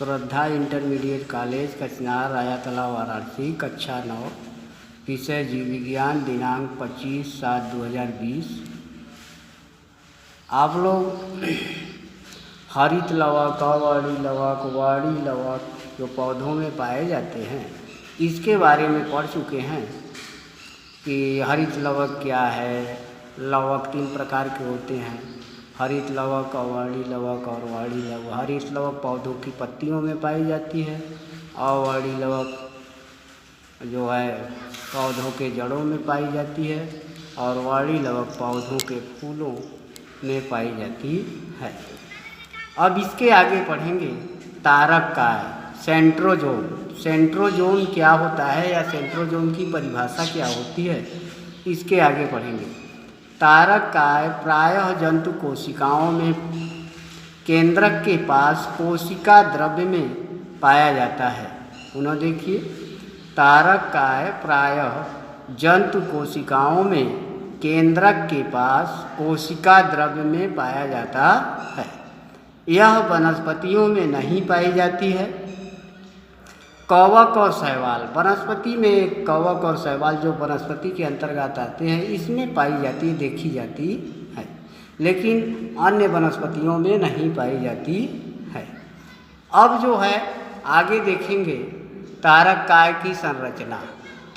श्रद्धा intermediate college कचनार रायातला वाराणसी कक्षा 9 विषय जीव विज्ञान दिनांक 25/7/2020। आप लोग हरित लवक अवाड़ी लवक वाड़ी लवक जो पौधों में पाए जाते हैं इसके बारे में पढ़ चुके हैं कि हरित लवक क्या है। लवक 3 प्रकार के होते हैं, हरित लवक अवाड़ी लवक और वाड़ी लवक। हरित लवक पौधों की पत्तियों में पाई जाती है, अवाड़ी लवक जो है पौधों के जड़ों में पाई जाती है और वाड़ी लवक पौधों के फूलों में पाई जाती है। अब इसके आगे पढ़ेंगे तारक काय, सेंट्रोजोम। सेंट्रोजोम क्या होता है या सेंट्रोजोम की परिभाषा क्या होती है, इसके आगे पढ़ेंगे। तारक काय प्रायः जंतु कोशिकाओं में केंद्रक के पास कोशिका द्रव्य में पाया जाता है। पुनः देखिए, तारक काय प्रायः जंतु कोशिकाओं में केंद्रक के पास कोशिका द्रव्य में पाया जाता है। यह वनस्पतियों में नहीं पाई जाती है। कवक और शैवाल, वनस्पति में कवक और शैवाल जो वनस्पति के अंतर्गत आते हैं इसमें पाई जाती है, देखी जाती है, लेकिन अन्य वनस्पतियों में नहीं पाई जाती है। अब जो है आगे देखेंगे तारक काय की संरचना।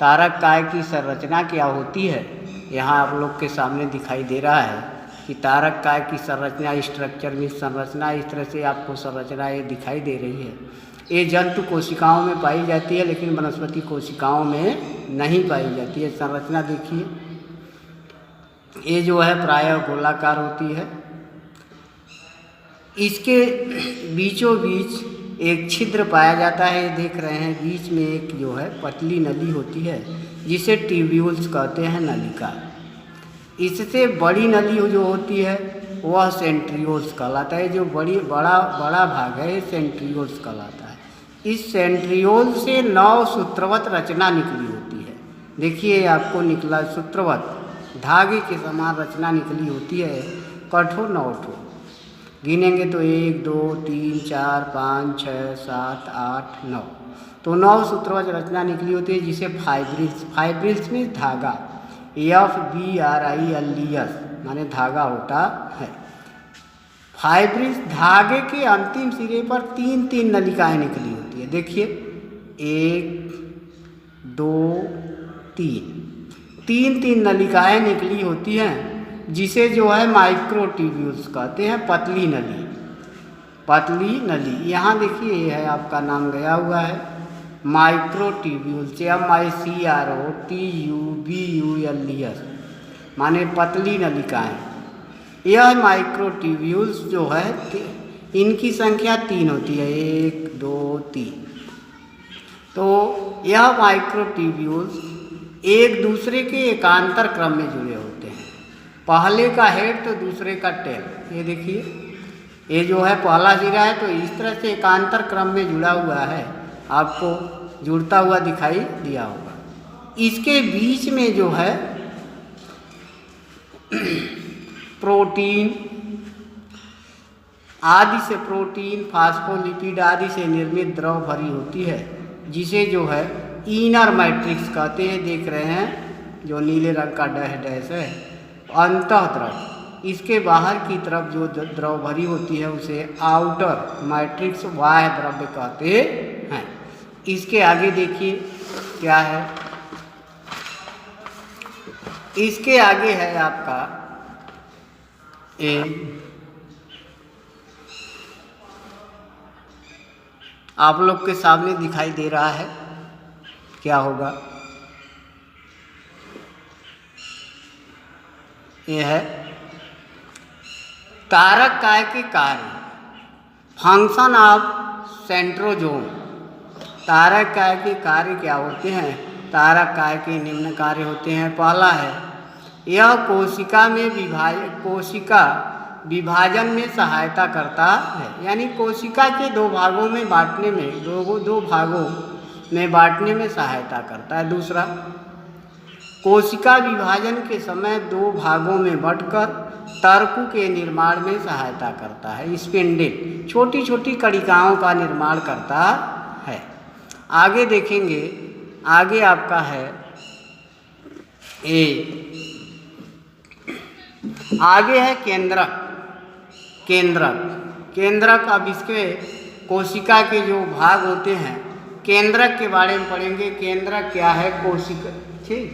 तारक काय की संरचना क्या होती है, यहाँ आप लोग के सामने दिखाई दे रहा है कि तारक काय की संरचना, स्ट्रक्चर में संरचना इस तरह से आपको संरचना ये दिखाई दे रही है। ये जंतु कोशिकाओं में पाई जाती है लेकिन वनस्पति कोशिकाओं में नहीं पाई जाती है। संरचना देखिए, ये जो है प्रायः गोलाकार होती है। इसके बीचों बीच एक छिद्र पाया जाता है, ये देख रहे हैं। बीच में एक जो है पतली नली होती है जिसे ट्यूब्यूल्स कहते हैं, नलिका। इससे बड़ी नली जो होती है वह सेंट्रियोल्स कहलाता है। जो बड़ा भाग है ये सेंट्रियोल्स कहलाता है। इस सेंट्रियोल से 9 सूत्रवत रचना निकली होती है। देखिए आपको निकला सूत्रवत, धागे के समान रचना निकली होती है। कठोर 9 ठो गिनेंगे तो 1 2 3 4 5 6 7 8 9, तो 9 सूत्रवत रचना निकली होती है जिसे फाइब्रिल्स, फाइब्रिल्स में धागा, FBRILS माने धागा होता है। फाइब्रिल्स धागे के अंतिम सिरे पर 3-3 नलिकाएं निकली होती है। देखिए 1 2 3 नलिकाएं निकली होती हैं जिसे जो है माइक्रोट्यूब्यूल्स कहते हैं। पतली नली यहाँ देखिए ये है, आपका नाम गया हुआ है माइक्रोट्यूब्यूल्स, MICROTUBULS माने पतली नलिकाएं। यह माइक्रोट्यूब्यूल्स जो है इनकी संख्या 3 होती है, 1 2 3। तो यह माइक्रोट्यूब्यूल्स एक दूसरे के एकांतर क्रम में जुड़े होते हैं। पहले का हेड तो दूसरे का टेल। ये देखिए, ये जो है पहला सिरा है तो इस तरह से एकांतर क्रम में जुड़ा हुआ है, आपको जुड़ता हुआ दिखाई दिया होगा। इसके बीच में जो है प्रोटीन आदि से, प्रोटीन फास्फोलिपिड आदि से निर्मित द्रव भरी होती है जिसे जो है इनर मैट्रिक्स कहते हैं। देख रहे हैं जो नीले रंग का डैश डैश है, अंतः द्रव। इसके बाहर की तरफ जो द्रव भरी होती है उसे आउटर मैट्रिक्स बाह्य द्रव्य कहते हैं। इसके आगे देखिए क्या है, इसके आगे है आपका आप लोग के सामने दिखाई दे रहा है, क्या होगा, ये है तारक काय के कार्य, फंक्शन ऑफ सेंट्रोजोम। तारक काय के कार्य क्या होते हैं? तारक काय के निम्न कार्य होते हैं। पहला है, यह कोशिका विभाजन में सहायता करता है, यानी कोशिका के 2 भागों में बांटने में, दो भागों में बांटने में सहायता करता है। दूसरा, कोशिका विभाजन के समय 2 भागों में बंटकर तर्कु के निर्माण में सहायता करता है। स्पिंडल छोटी छोटी कणिकाओं का निर्माण करता है। आगे देखेंगे, आगे आपका है आगे है केंद्रक। केंद्रक अब इसके कोशिका के जो भाग होते हैं, केंद्रक के बारे में पढ़ेंगे। केंद्रक क्या है? कोशिका, ठीक।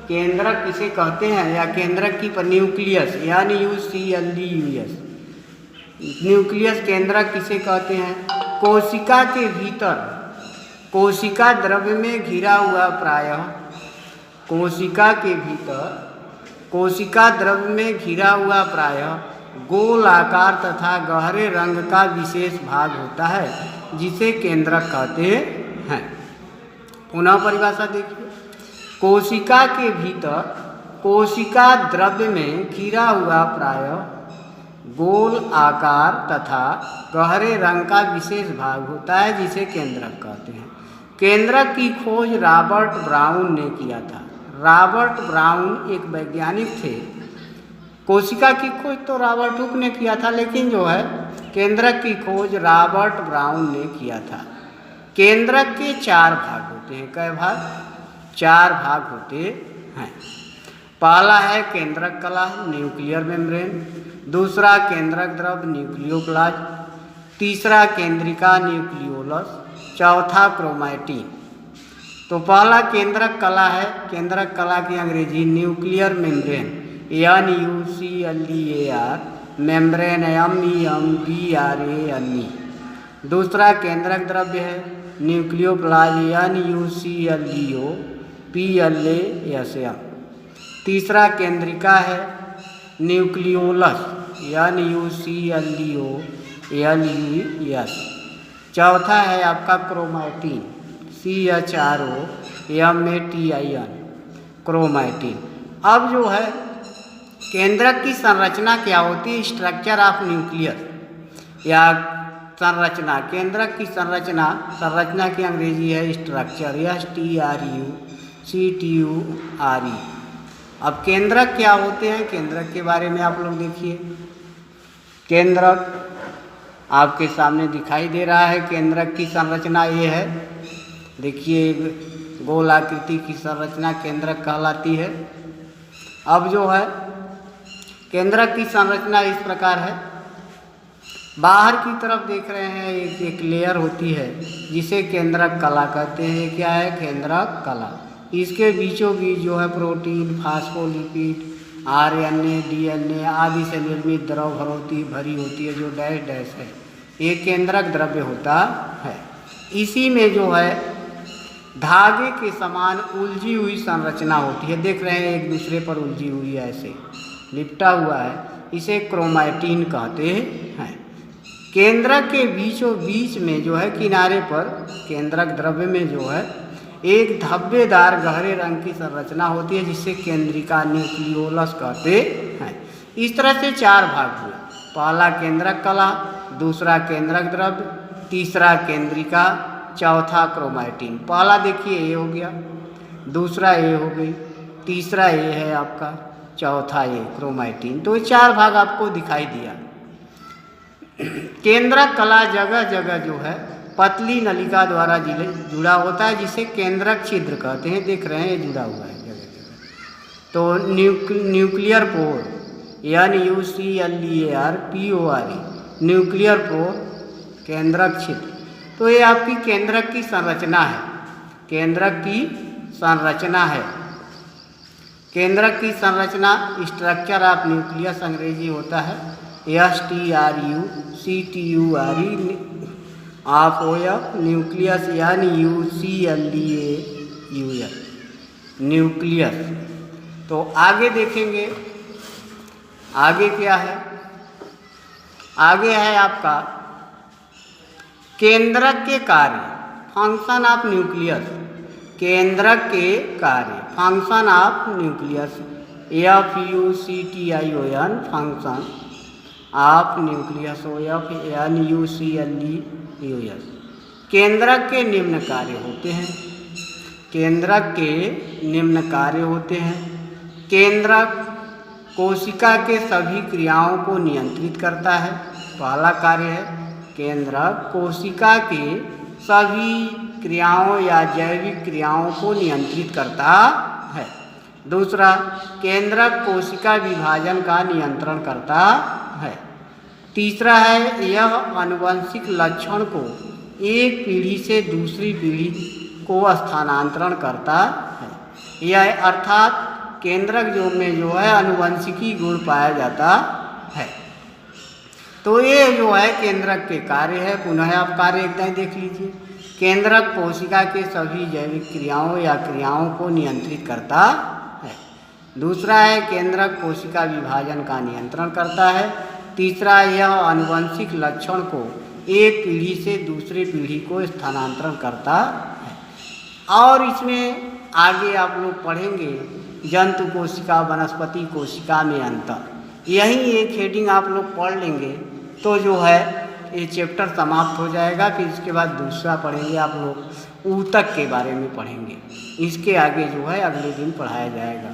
केंद्रक किसे कहते हैं, या केंद्रक की न्यूक्लियस, यानी UCLUS, न्यूक्लियस केंद्रक किसे कहते हैं? कोशिका के भीतर, कोशिका द्रव्य में घिरा हुआ प्रायः, कोशिका के भीतर कोशिका द्रव्य में घिरा हुआ प्रायः गोल आकार तथा गहरे रंग का विशेष भाग होता है, जिसे केंद्रक कहते हैं। पुनः परिभाषा देखिए। कोशिका के भीतर कोशिका द्रव्य में घिरा हुआ प्रायः गोल आकार तथा गहरे रंग का विशेष भाग होता है, जिसे केंद्रक कहते हैं। केंद्रक की खोज रॉबर्ट ब्राउन ने किया था। रॉबर्ट ब्राउन एक वैज्ञानिक थे। कोशिका की खोज तो रॉबर्ट हुक ने किया था, लेकिन जो है केंद्रक की खोज रॉबर्ट ब्राउन ने किया था। केंद्रक के 4 भाग होते हैं। कै भाग? 4 भाग होते हैं। पहला है केंद्रक कला, न्यूक्लियर मेम्ब्रेन। दूसरा केंद्रक द्रव्य, न्यूक्लियोप्लाज्म। तीसरा केंद्रिका, न्यूक्लियोलस। चौथा क्रोमैटिन। तो पहला केंद्रक कला है। केंद्रक कला की अंग्रेजी nuclear membrane, NUCLEAR, membrane MEMBRANE। दूसरा केंद्रक द्रव्य है न्यूक्लियोप्लाज्म, NUCLEOPLASM। तीसरा केंद्रिका है न्यूक्लियोलस, NUCLEOLUS। चौथा है आपका क्रोमैटिन, CHROMATIN, क्रोमैटिन। अब जो है केंद्रक की संरचना क्या होती है? स्ट्रक्चर ऑफ न्यूक्लियस, या संरचना। केंद्रक की संरचना की अंग्रेजी है स्ट्रक्चर, STRUCTURE। अब केंद्रक क्या होते हैं? केंद्रक के बारे में आप लोग देखिए। केंद्रक आपके सामने दिखाई दे रहा है। केंद्रक की संरचना ये है, देखिए, गोल आकृति की संरचना केंद्रक कहलाती है। अब जो है केंद्रक की संरचना इस प्रकार है। बाहर की तरफ देख रहे हैं एक लेयर होती है, जिसे केंद्रक कला कहते हैं। ये क्या है? केंद्रक कला। इसके बीचों बीच जो है प्रोटीन, फास्फोलिपिड, RNA, DNA आदि से निर्मित द्रव भरी होती है, जो डैश है। ये केंद्रक द्रव्य होता है। इसी में जो है धागे के समान उलझी हुई संरचना होती है। देख रहे हैं एक दूसरे पर उलझी हुई है, ऐसे लिपटा हुआ है। इसे क्रोमैटिन कहते हैं। केंद्रक के बीचों बीच में जो है किनारे पर केंद्रक द्रव्य में जो है एक धब्बेदार गहरे रंग की संरचना होती है, जिसे केंद्रिका, न्यूक्लियोलस कहते हैं। इस तरह से 4 भाग हुए। पहला केंद्रक कला, दूसरा केंद्रक द्रव्य, तीसरा केंद्रिका, चौथा क्रोमैटिन। पहला देखिए ये हो गया, दूसरा ये हो गई, तीसरा ये है आपका, चौथा ये क्रोमैटिन। तो ये 4 भाग आपको दिखाई दिया। केंद्रक कला जगह जगह जो है पतली नलिका द्वारा जुड़ा होता है, जिसे केंद्रक छिद्र कहते हैं। देख रहे हैं ये जुड़ा हुआ है जगह जगह। तो nuclear pore, NUCLEARPORE, nuclear pore, केंद्रक छिद्र। तो ये आपकी केंद्रक की संरचना है। केंद्रक की संरचना है। केंद्रक की संरचना स्ट्रक्चर ऑफ न्यूक्लियस अंग्रेजी होता है STRUCTURE of OF, nucleus NUCLEAUS, nucleus. तो आगे देखेंगे, आगे क्या है? आगे है आपका केंद्रक के कार्य, फंक्शन ऑफ न्यूक्लियस। केंद्रक के कार्य, function of nucleus, FUCTION, function of nucleus, OF NUCLEUS। केंद्रक के निम्न कार्य होते हैं। केंद्रक के निम्न कार्य होते हैं। केंद्रक कोशिका के सभी क्रियाओं को नियंत्रित करता है। पहला कार्य है केंद्रक कोशिका के सभी क्रियाओं या जैविक क्रियाओं को नियंत्रित करता है। दूसरा, केंद्रक कोशिका विभाजन का नियंत्रण करता है। तीसरा है यह आनुवंशिक लक्षण को एक पीढ़ी से दूसरी पीढ़ी को स्थानांतरण करता है। यह अर्थात केंद्रक में जो है आनुवंशिकी गुण पाया जाता है। तो ये जो है केंद्रक के कार्य है। पुनः आप कार्य एकदम देख लीजिए। केंद्रक कोशिका के सभी जैविक क्रियाओं या क्रियाओं को नियंत्रित करता है। दूसरा है केंद्रक कोशिका विभाजन का नियंत्रण करता है। तीसरा, यह आनुवंशिक लक्षण को एक पीढ़ी से दूसरी पीढ़ी को स्थानांतरण करता है। और इसमें आगे आप लोग पढ़ेंगे जंतु कोशिका वनस्पति कोशिका में अंतर। यही एक हेडिंग आप लोग पढ़ लेंगे तो जो है ये चैप्टर समाप्त हो जाएगा। फिर इसके बाद दूसरा पढ़ेंगे आप लोग ऊतक के बारे में पढ़ेंगे। इसके आगे जो है अगले दिन पढ़ाया जाएगा।